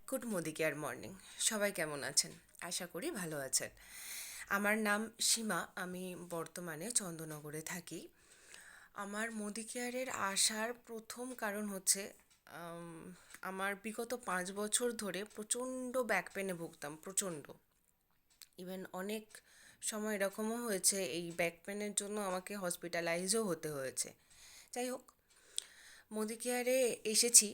Good Modi care morning. সবাই কেমন আছেন? আশা করি ভালো আছেন। আমার নাম সীমা, আমি বর্তমানে চন্দননগরে থাকি। আমার মোদি কেয়ারের আসার প্রথম কারণ হচ্ছে আম, আমার বিগত 5 বছর ধরে প্রচণ্ড ব্যাক পেনে ভুগতাম, প্রচণ্ড। ইভেন অনেক সময় এরকমও হয়েছে এই ব্যাক পেনের জন্য আমাকে হসপিটালাইজও হতে হয়েছে। যাই হোক, মোদি কেয়ারে এসেছি।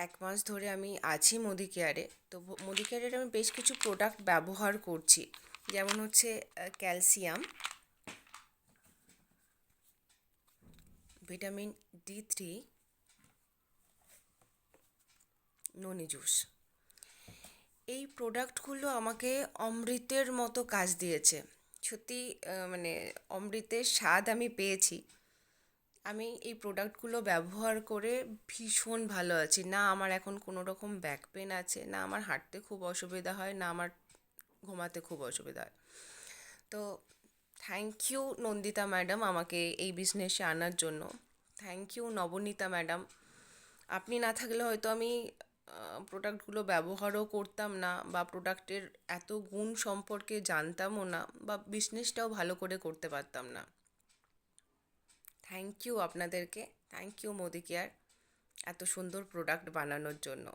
1 মাস ধরে আমি আছি মোদি কেয়ারে। তো মোদি কেয়ারের আমি বেশ কিছু প্রোডাক্ট ব্যবহার করছি। যেমন হচ্ছে ক্যালসিয়াম, ভিটামিন D3, ননি জুস। এই প্রোডাক্টগুলো আমাকে অমৃতের মতো কাজ দিয়েছে। সত্যি মানে অমৃতের স্বাদ আমি পেয়েছি। আমি এই প্রোডাক্টগুলো ব্যবহার করে ভীষণ ভালো আছি। না আমার এখন কোনো রকম ব্যাক পেন আছে, না আমার হাঁটতে খুব অসুবিধা হয়, না আমার ঘুমাতে খুব অসুবিধা হয়। তো থ্যাংক ইউ নন্দিতা ম্যাডাম আমাকে এই বিজনেসে আনার জন্য। Thank you Nabanita madam. আপনি না থাকলে হয়তো আমি প্রোডাক্টগুলো ব্যবহারও করতাম না, বা প্রোডাক্টের এত গুণ সম্পর্কে জানতামও না, বা বিজনেসটাও ভালো করে করতে পারতাম না। থ্যাংক ইউ আপনাদেরকে। থ্যাংক ইউ মোদি কেয়ার এত সুন্দর প্রোডাক্ট বানানোর জন্য।